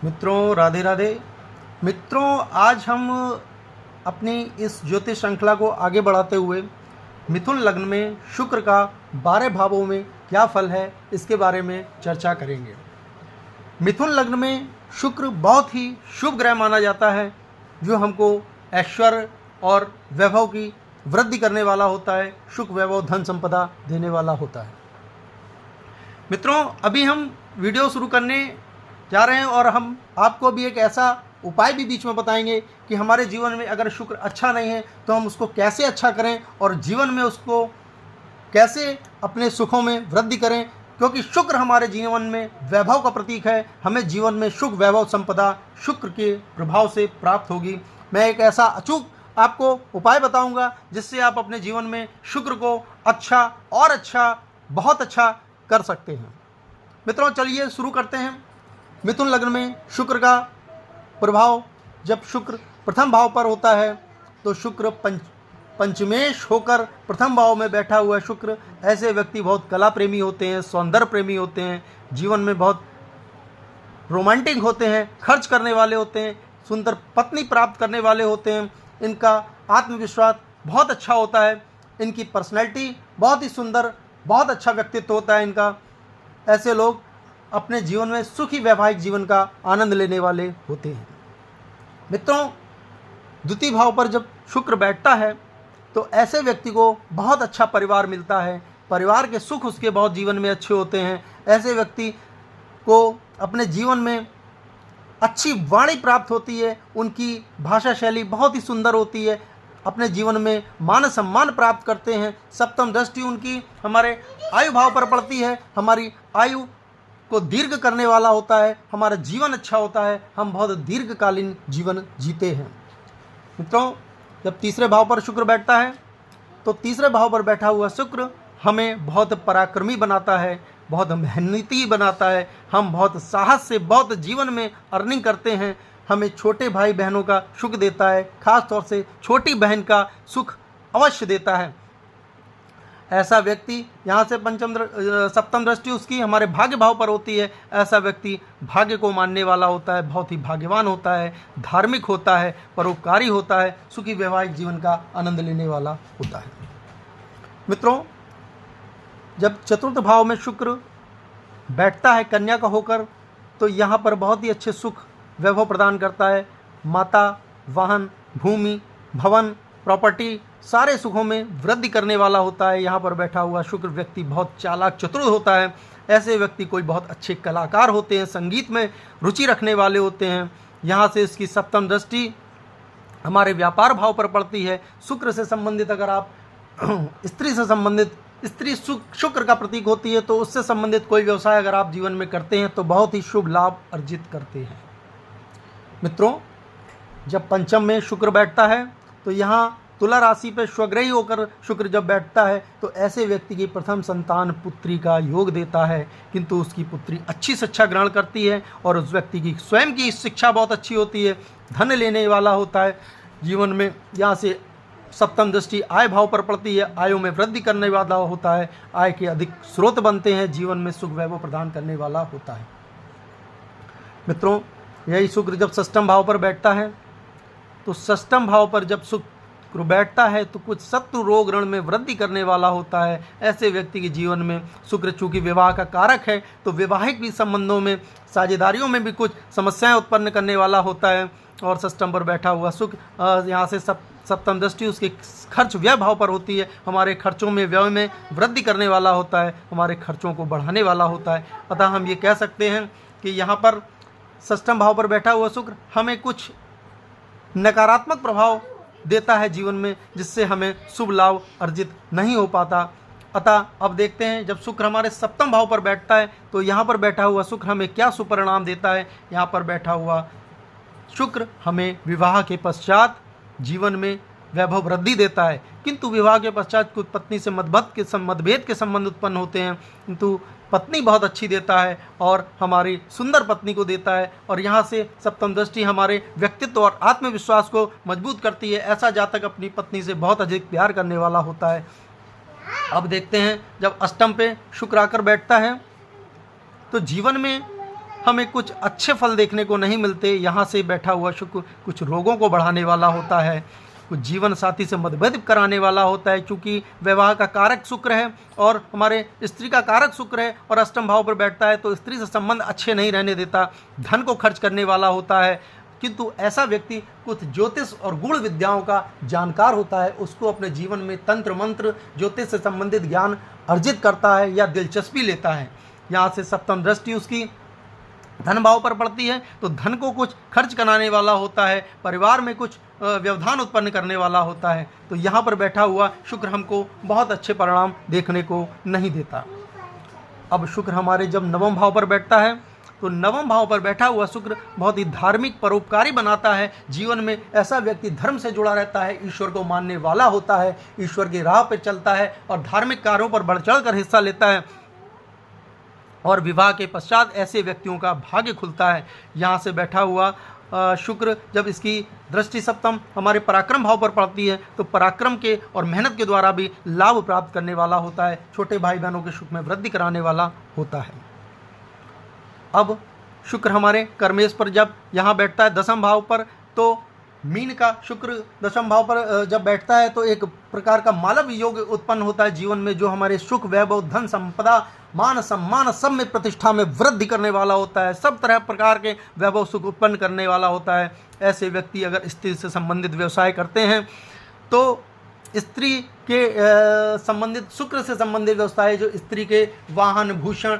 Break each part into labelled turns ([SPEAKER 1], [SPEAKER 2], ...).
[SPEAKER 1] मित्रों राधे राधे। मित्रों, आज हम अपनी इस ज्योतिष श्रृंखला को आगे बढ़ाते हुए मिथुन लग्न में शुक्र का 12 भावों में क्या फल है इसके बारे में चर्चा करेंगे। मिथुन लग्न में शुक्र बहुत ही शुभ ग्रह माना जाता है, जो हमको ऐश्वर्य और वैभव की वृद्धि करने वाला होता है, सुख वैभव धन संपदा देने वाला होता है। मित्रों, अभी हम वीडियो शुरू करने जा रहे हैं और हम आपको भी एक ऐसा उपाय भी बीच में बताएंगे कि हमारे जीवन में अगर शुक्र अच्छा नहीं है तो हम उसको कैसे अच्छा करें और जीवन में उसको कैसे अपने सुखों में वृद्धि करें, क्योंकि शुक्र हमारे जीवन में वैभव का प्रतीक है। हमें जीवन में सुख वैभव संपदा शुक्र के प्रभाव से प्राप्त होगी। मैं एक ऐसा अचूक आपको उपाय बताऊंगा जिससे आप अपने जीवन में शुक्र को अच्छा और अच्छा, बहुत अच्छा कर सकते हैं। मित्रों, चलिए शुरू करते हैं। मिथुन लग्न में शुक्र का प्रभाव, जब शुक्र प्रथम भाव पर होता है तो शुक्र पंचमेश होकर प्रथम भाव में बैठा हुआ शुक्र, ऐसे व्यक्ति बहुत कला प्रेमी होते हैं, सौंदर्य प्रेमी होते हैं, जीवन में बहुत रोमांटिक होते हैं, खर्च करने वाले होते हैं, सुंदर पत्नी प्राप्त करने वाले होते हैं। इनका आत्मविश्वास बहुत अच्छा होता है, इनकी पर्सनैलिटी बहुत ही सुंदर, बहुत अच्छा व्यक्तित्व होता है इनका। ऐसे लोग अपने जीवन में सुखी वैवाहिक जीवन का आनंद लेने वाले होते हैं। मित्रों, द्वितीय भाव पर जब शुक्र बैठता है तो ऐसे व्यक्ति को बहुत अच्छा परिवार मिलता है, परिवार के सुख उसके बहुत जीवन में अच्छे होते हैं। ऐसे व्यक्ति को अपने जीवन में अच्छी वाणी प्राप्त होती है, उनकी भाषा शैली बहुत ही सुंदर होती है, अपने जीवन में मान सम्मान प्राप्त करते हैं। सप्तम दृष्टि उनकी हमारे आयु भाव पर पड़ती है, हमारी आयु को दीर्घ करने वाला होता है, हमारा जीवन अच्छा होता है, हम बहुत दीर्घकालीन जीवन जीते हैं। मित्रों, जब तीसरे भाव पर शुक्र बैठता है तो तीसरे भाव पर बैठा हुआ शुक्र हमें बहुत पराक्रमी बनाता है, बहुत मेहनती बनाता है, हम बहुत साहस से बहुत जीवन में अर्निंग करते हैं। हमें छोटे भाई बहनों का सुख देता है, खास तौर से छोटी बहन का सुख अवश्य देता है। ऐसा व्यक्ति, यहाँ से सप्तम दृष्टि उसकी हमारे भाग्य भाव पर होती है, ऐसा व्यक्ति भाग्य को मानने वाला होता है, बहुत ही भाग्यवान होता है, धार्मिक होता है, परोपकारी होता है, सुखी वैवाहिक जीवन का आनंद लेने वाला होता है। मित्रों, जब चतुर्थ भाव में शुक्र बैठता है कन्या का होकर तो यहाँ पर बहुत ही अच्छे सुख वैभव प्रदान करता है। माता, वाहन, भूमि, भवन, प्रॉपर्टी, सारे सुखों में वृद्धि करने वाला होता है। यहाँ पर बैठा हुआ शुक्र व्यक्ति बहुत चालाक चतुर होता है। ऐसे व्यक्ति कोई बहुत अच्छे कलाकार होते हैं, संगीत में रुचि रखने वाले होते हैं। यहाँ से इसकी सप्तम दृष्टि हमारे व्यापार भाव पर पड़ती है। शुक्र से संबंधित, अगर आप स्त्री से संबंधित, स्त्री शुक्र का प्रतीक होती है, तो उससे संबंधित कोई व्यवसाय अगर आप जीवन में करते हैं तो बहुत ही शुभ लाभ अर्जित करते हैं। मित्रों, जब पंचम में शुक्र बैठता है तो यहाँ तुला राशि पर स्वग्रही होकर शुक्र जब बैठता है तो ऐसे व्यक्ति की प्रथम संतान पुत्री का योग देता है, किंतु उसकी पुत्री अच्छी शिक्षा ग्रहण करती है और उस व्यक्ति की स्वयं की शिक्षा बहुत अच्छी होती है, धन लेने वाला होता है जीवन में। यहाँ से सप्तम दृष्टि आय भाव पर पड़ती है, आयु में वृद्धि करने वाला होता है, आय के अधिक स्रोत बनते हैं, जीवन में सुख वैभव प्रदान करने वाला होता है। मित्रों, यही शुक्र जब षष्ठम भाव पर बैठता है तो षष्ठम भाव पर जब शुक्र बैठता है तो कुछ शत्रु रोग ऋण में वृद्धि करने वाला होता है। ऐसे व्यक्ति के जीवन में शुक्र चूंकि विवाह का कारक है तो वैवाहिक भी संबंधों में, साझेदारियों में भी कुछ समस्याएं उत्पन्न करने वाला होता है। और षष्ठम पर बैठा हुआ शुक्र यहाँ से सप्तम दृष्टि उसके खर्च व्यय भाव पर होती है, हमारे खर्चों में, व्यय में वृद्धि करने वाला होता है, हमारे खर्चों को बढ़ाने वाला होता है। अतः हम ये कह सकते हैं कि यहाँ पर षष्ठम भाव पर बैठा हुआ शुक्र हमें कुछ नकारात्मक प्रभाव देता है जीवन में, जिससे हमें शुभ लाभ अर्जित नहीं हो पाता। अतः अब देखते हैं, जब शुक्र हमारे सप्तम भाव पर बैठता है तो यहाँ पर बैठा हुआ शुक्र हमें क्या सुपरिणाम देता है। यहाँ पर बैठा हुआ शुक्र हमें विवाह के पश्चात जीवन में वैभव वृद्धि देता है, किंतु विवाह के पश्चात कुछ पत्नी से मतभेद के संबंध उत्पन्न होते हैं, किंतु पत्नी बहुत अच्छी देता है और हमारी सुंदर पत्नी को देता है। और यहाँ से सप्तम दृष्टि हमारे व्यक्तित्व और आत्मविश्वास को मजबूत करती है। ऐसा जातक अपनी पत्नी से बहुत अधिक प्यार करने वाला होता है। अब देखते हैं, जब अष्टम पे शुक्र आकर बैठता है तो जीवन में हमें कुछ अच्छे फल देखने को नहीं मिलते। यहाँ से बैठा हुआ शुक्र कुछ रोगों को बढ़ाने वाला होता है, कुछ जीवन साथी से मतभेद कराने वाला होता है, क्योंकि विवाह का कारक शुक्र है और हमारे स्त्री का कारक शुक्र है और अष्टम भाव पर बैठता है, तो स्त्री से संबंध अच्छे नहीं रहने देता, धन को खर्च करने वाला होता है। किंतु ऐसा व्यक्ति कुछ ज्योतिष और गुण विद्याओं का जानकार होता है, उसको अपने जीवन में तंत्र मंत्र ज्योतिष से संबंधित ज्ञान अर्जित करता है या दिलचस्पी लेता है। यहाँ से सप्तम दृष्टि उसकी धन भाव पर पड़ती है, तो धन को कुछ खर्च कराने वाला होता है, परिवार में कुछ व्यवधान उत्पन्न करने वाला होता है। तो यहाँ पर बैठा हुआ शुक्र हमको बहुत अच्छे परिणाम देखने को नहीं देता। अब शुक्र हमारे जब नवम भाव पर बैठता है, तो नवम भाव पर बैठा हुआ शुक्र बहुत ही धार्मिक परोपकारी बनाता है। जीवन में ऐसा व्यक्ति धर्म से जुड़ा रहता है, ईश्वर को मानने वाला होता है, ईश्वर की राह पर चलता है और धार्मिक कार्यों पर बढ़ चढ़ कर हिस्सा लेता है, और विवाह के पश्चात ऐसे व्यक्तियों का भाग्य खुलता है। यहाँ से बैठा हुआ शुक्र जब इसकी दृष्टि सप्तम हमारे पराक्रम भाव पर पड़ती है, तो पराक्रम के और मेहनत के द्वारा भी लाभ प्राप्त करने वाला होता है, छोटे भाई बहनों के सुख में वृद्धि कराने वाला होता है। अब शुक्र हमारे कर्मेश पर जब यहाँ बैठता है दसम भाव पर, तो मीन का शुक्र दशम भाव पर जब बैठता है तो एक प्रकार का मालव योग उत्पन्न होता है जीवन में, जो हमारे सुख वैभव धन संपदा मान सम्मान सब में प्रतिष्ठा में वृद्धि करने वाला होता है, सब तरह प्रकार के वैभव सुख उत्पन्न करने वाला होता है। ऐसे व्यक्ति अगर स्त्री से संबंधित व्यवसाय करते हैं तो स्त्री के संबंधित शुक्र से संबंधित व्यवसाय, जो स्त्री के वाहन भूषण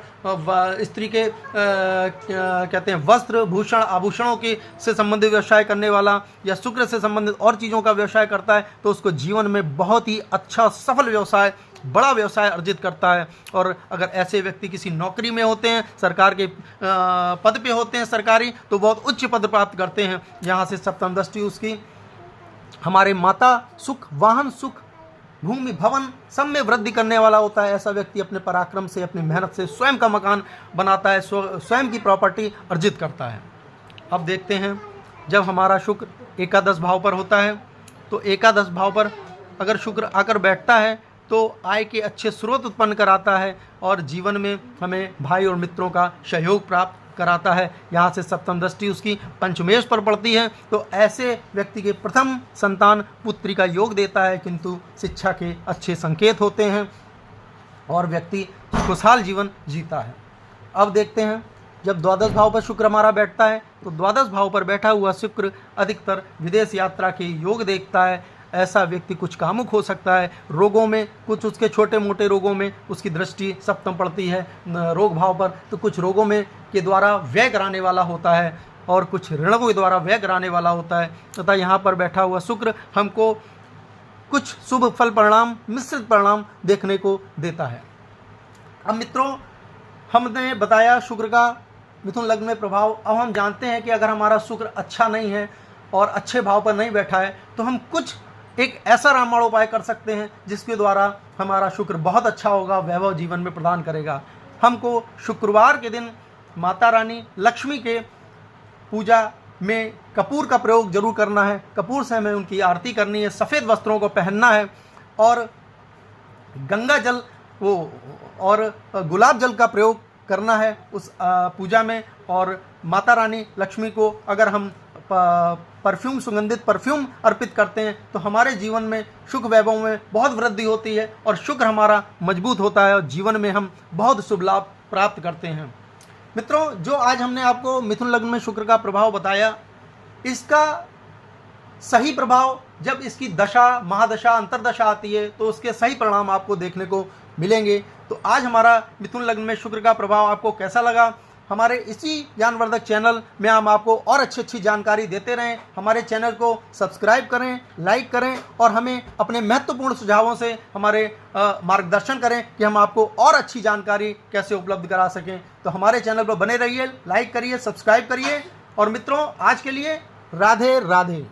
[SPEAKER 1] स्त्री के कहते हैं वस्त्र भूषण आभूषणों के से संबंधित व्यवसाय करने वाला या शुक्र से संबंधित और चीज़ों का व्यवसाय करता है, तो उसको जीवन में बहुत ही अच्छा सफल व्यवसाय बड़ा व्यवसाय अर्जित करता है। और अगर ऐसे व्यक्ति किसी नौकरी में होते हैं, सरकार के पद पे होते हैं सरकारी, तो बहुत उच्च पद प्राप्त करते हैं। यहाँ से सप्तम दृष्टि उसकी हमारे माता सुख वाहन सुख भूमि भवन सब में वृद्धि करने वाला होता है। ऐसा व्यक्ति अपने पराक्रम से अपनी मेहनत से स्वयं का मकान बनाता है, स्वयं की प्रॉपर्टी अर्जित करता है। अब देखते हैं जब हमारा शुक्र एकादश भाव पर होता है, तो एकादश भाव पर अगर शुक्र आकर बैठता है तो आय के अच्छे स्रोत उत्पन्न कराता है और जीवन में हमें भाई और मित्रों का सहयोग प्राप्त कराता है। यहाँ से सप्तम दृष्टि उसकी पंचमेश पर पड़ती है, तो ऐसे व्यक्ति के प्रथम संतान पुत्री का योग देता है, किंतु शिक्षा के अच्छे संकेत होते हैं और व्यक्ति खुशहाल जीवन जीता है। अब देखते हैं जब द्वादश भाव पर शुक्र हमारा बैठता है, तो द्वादश भाव पर बैठा हुआ शुक्र अधिकतर विदेश यात्रा के योग देखता है। ऐसा व्यक्ति कुछ कामुक हो सकता है, रोगों में कुछ उसके छोटे मोटे रोगों में उसकी दृष्टि सप्तम पड़ती है रोग भाव पर, तो कुछ रोगों में के द्वारा व्यय कराने वाला होता है और कुछ ऋणों के द्वारा व्यय कराने वाला होता है। तथा यहाँ पर बैठा हुआ शुक्र हमको कुछ शुभ फल परिणाम मिश्रित परिणाम देखने को देता है। अब मित्रों, हमने बताया शुक्र का मिथुन लग्न में प्रभाव। अब हम जानते हैं कि अगर हमारा शुक्र अच्छा नहीं है और अच्छे भाव पर नहीं बैठा है, तो हम कुछ एक ऐसा रामबाण उपाय कर सकते हैं जिसके द्वारा हमारा शुक्र बहुत अच्छा होगा, वैभव जीवन में प्रदान करेगा। हमको शुक्रवार के दिन माता रानी लक्ष्मी के पूजा में कपूर का प्रयोग जरूर करना है। कपूर से हमें उनकी आरती करनी है, सफ़ेद वस्त्रों को पहनना है और गंगा जल और गुलाब जल का प्रयोग करना है उस पूजा में। और माता रानी लक्ष्मी को अगर हम परफ्यूम सुगंधित परफ्यूम अर्पित करते हैं तो हमारे जीवन में सुख वैभव में बहुत वृद्धि होती है और शुक्र हमारा मजबूत होता है और जीवन में हम बहुत शुभ लाभ प्राप्त करते हैं। मित्रों, जो आज हमने आपको मिथुन लग्न में शुक्र का प्रभाव बताया, इसका सही प्रभाव जब इसकी दशा महादशा अंतरदशा आती है तो उसके सही परिणाम आपको देखने को मिलेंगे। तो आज हमारा मिथुन लग्न में शुक्र का प्रभाव आपको कैसा लगा? हमारे इसी ज्ञानवर्धक चैनल में हम आपको और अच्छी जानकारी देते रहें। हमारे चैनल को सब्सक्राइब करें, लाइक करें और हमें अपने महत्वपूर्ण सुझावों से हमारे मार्गदर्शन करें कि हम आपको और अच्छी जानकारी कैसे उपलब्ध करा सकें। तो हमारे चैनल पर बने रहिए, लाइक करिए, सब्सक्राइब करिए। और मित्रों, आज के लिए राधे राधे।